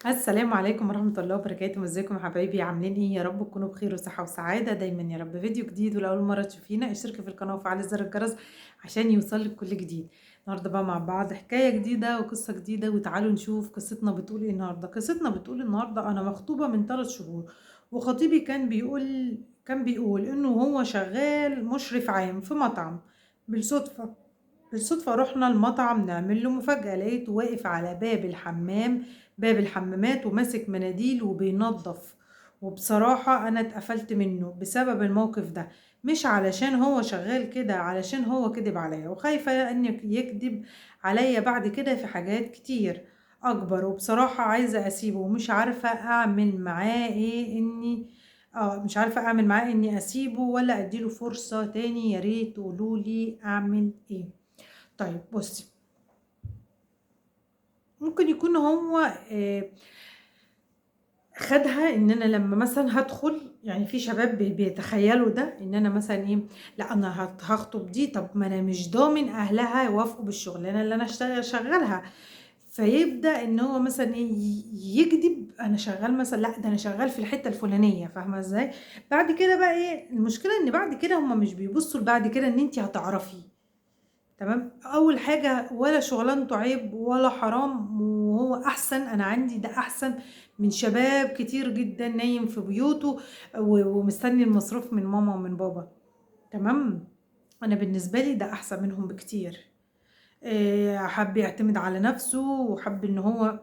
السلام عليكم ورحمة الله وبركاته، ازيكم يا حبايبي عاملين ايه؟ يا رب تكونوا بخير وصحة وسعادة دايما يا رب. فيديو جديد، ولأول مرة تشوفينا اشتركي في القناة وفعلي زر الجرس عشان يوصلك كل جديد. النهارده بقى مع بعض حكاية جديدة وقصة جديدة، وتعالوا نشوف قصتنا بتقول ايه النهارده. قصتنا بتقول النهارده: انا مخطوبة من 3 شهور، وخطيبي كان بيقول انه هو شغال مشرف عام في مطعم. بالصدفة رحنا المطعم نعمل له مفاجأة، لقيته واقف على باب الحمامات وماسك مناديل وبينظف. وبصراحة أنا اتقفلت منه بسبب الموقف ده، مش علشان هو شغال كده، علشان هو كذب عليا، وخايفة أن يكذب عليا بعد كده في حاجات كتير أكبر. وبصراحة عايزة أسيبه، ومش عارفة أعمل معاه إيه. مش عارفة أعمل معاه إني أسيبه ولا أديله فرصة تاني. يا ريت تقولولي أعمل إيه. طيب بصي، ممكن يكون هو خدها ان انا لما مثلا هدخل، يعني في شباب بيتخيلوا ده، ان انا مثلا ايه، لا انا هخطب دي، طب ما انا مش ضامن اهلها يوافقوا بالشغلانه اللي انا شغالها. فيبدا ان هو مثلا ايه، يكذب انا شغال مثلا، لا ده انا شغال في الحته الفلانيه، فاهمه ازاي؟ بعد كده بقى ايه المشكله؟ ان بعد كده هم مش بيبصوا بعد كده ان انت هتعرفي. تمام، اول حاجه ولا شغلانته عيب ولا حرام، وهو احسن، انا عندي ده احسن من شباب كتير جدا نايم في بيوته ومستني المصروف من ماما ومن بابا. تمام، انا بالنسبه لي ده احسن منهم بكتير. حب يعتمد على نفسه، وحب ان هو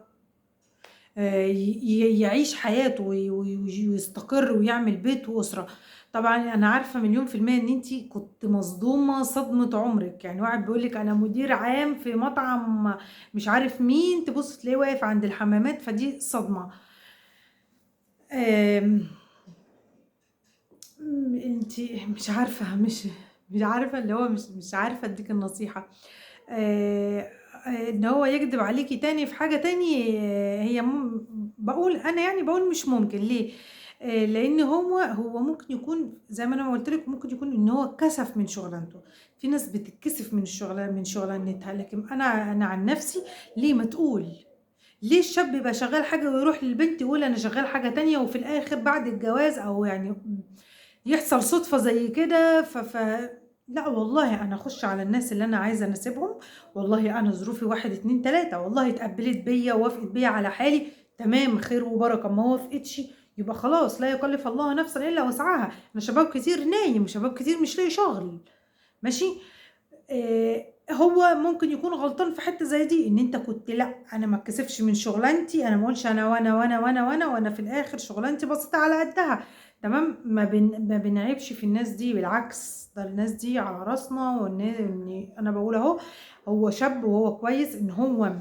يعيش حياته ويستقر ويعمل بيت وأسرة. طبعا انا عارفة مليون في المية ان انتي كنت مصدومة صدمة عمرك. يعني واحد بيقولك انا مدير عام في مطعم مش عارف مين، تبص تلاقيه واقف عند الحمامات، فدي صدمة. آم، انتي مش عارفة، مش عارفة اللي هو مش عارفة اديك النصيحة. آه، ان هو يكذب عليكي تاني في حاجة تاني. بقول انا، يعني بقول مش ممكن. ليه؟ لان هو ممكن يكون زي ما انا ما قلت لك، ممكن يكون ان هو كسف من شغلانته. في ناس بتتكسف من الشغلانه، من شغلانتها، لكن انا عن نفسي، ليه ما تقول؟ ليه الشاب يبقى شغال حاجة ويروح للبنت يقول أنا شغال حاجة تانية، وفي الآخر بعد الجواز أو يعني يحصل صدفة زي كده؟ لا والله أنا أخش على الناس اللي أنا عايزة أناسبهم. والله أنا ظروفي واحد اتنين تلاتة، والله اتقبلت بيا ووافقت بيا على حالي، تمام، خير وبركة. ما وافقتش يبقى خلاص، لا يكلف الله نفسا إلا وسعها. أنا شباب كتير نايم وشباب كتير مش لاقي شغل، ماشي. هو ممكن يكون غلطان في حته زي دي، ان انت كنت، لا انا ما اتكسفش من شغلانتي، انا ما اقولش انا وانا في الاخر شغلانتي بسيطه على قدها. تمام، ما بنعيبش في الناس دي، بالعكس ده الناس دي على راسنا. ان انا بقول اهو، هو شاب وهو كويس ان هو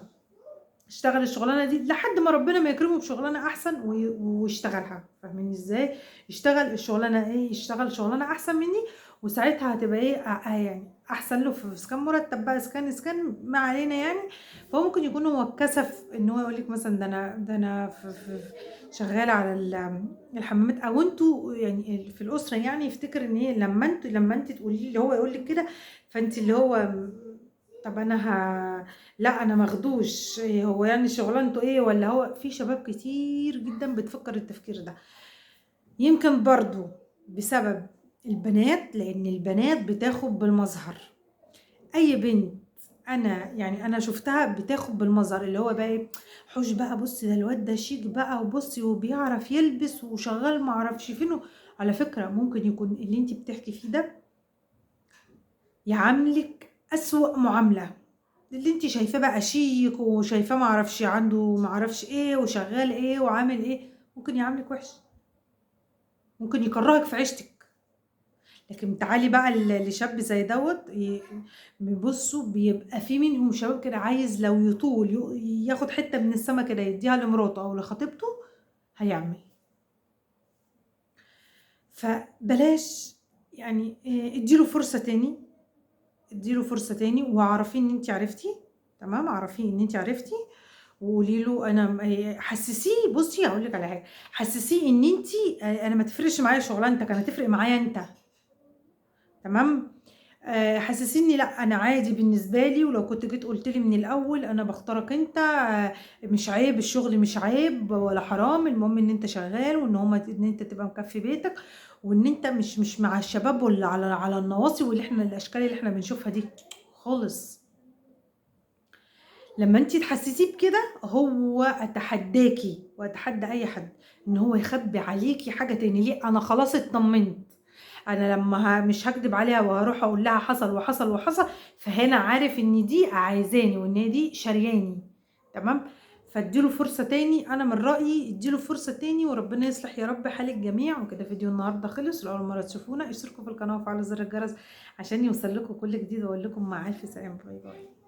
اشتغل الشغلانه دي لحد ما ربنا ما يكرمه بشغلانه احسن ويشتغلها. فاهمين ازاي؟ يشتغل الشغلانه ايه، يشتغل شغلانه احسن مني، وساعتها هتبقى ايه، يعني احسن له في اسكان مرتب بقى، اسكان ما علينا يعني. فهو ممكن يكون هو اتكسف ان هو يقول لك مثلا ده انا شغاله على الحمامات، او انتوا يعني في الاسره، يعني يفتكر ان هي لما انت تقولي اللي هو يقول لك كده، فانت اللي هو طب انا لا انا ماخدوش إيه، هو يعني شغلانته ايه؟ ولا هو في شباب كتير جدا بتفكر التفكير ده. يمكن برضو بسبب البنات، لان البنات بتاخد بالمظهر. اي بنت انا شفتها بتاخد بالمظهر، اللي هو بقى ايه، حوش بقى، بصي ده الواد ده شيك بقى، وبصي وبيعرف يلبس وشغال معرفش فين. على فكرة ممكن يكون اللي انت بتحكي فيه ده يعاملك اسوأ معاملة. اللي انت شايفاه بقى شيك، وشايفاه معرفش عنده معرفش ايه وشغال ايه وعامل ايه، ممكن يعاملك وحش، ممكن يكرهك في عيشتك. لكن تعالي بقى لشاب زي دوت بيبصوا، بيبقى في منهم شباب كده عايز لو يطول ياخد حتة من السما كده يديها لمراته او لخطيبته، هيعمل. فبلاش يعني، اديله فرصة تاني، اديله فرصة تاني، واعرفيه ان انت عرفتي. تمام، اعرفيه ان انت عرفتي، وقولي له انا حسسيه. بصي هقول لك على حاجه، حسسيه ان انت، انا ما تفرقش معايا شغلانتك، انا تفرق معايا انت. تمام. حسسيني لأ أنا عادي بالنسبة لي، ولو كنت جيت قُلت لي من الأول أنا باختارك أنت، مش عيب، الشغل مش عيب ولا حرام، المهم إن أنت شغال وإن إن أنت تبقى مكفّي بيتك، وإن أنت مش مع الشباب واللي على النواصي واللي إحنا الأشكال اللي إحنا بنشوفها دي خالص. لمّا أنتِ تحسّسيه بكده هو أتحداكِ وأتحدى أي حد إن هو يخبّي عليكِ حاجة تاني، ليه؟ أنا خلاص اتطمنت. أنا لمّا مش هاكدب عليها وهاروح أقول لها حصل وحصل وحصل، فهنا عارف إن دي عايزاني وإن هي دي شارياني، تمام؟ فادّي له فرصة تاني، أنا من رأيي ادّي له فرصة تاني وربنا يصلح يا رب حال الجميع. وكده فيديو النهارده خلص، ولو أول مرة تشوفونا اشتركوا في القناة وفعلوا زر الجرس عشان يوصل لكم كل جديد، وأقول لكم مع ألف سلامة، باي باي.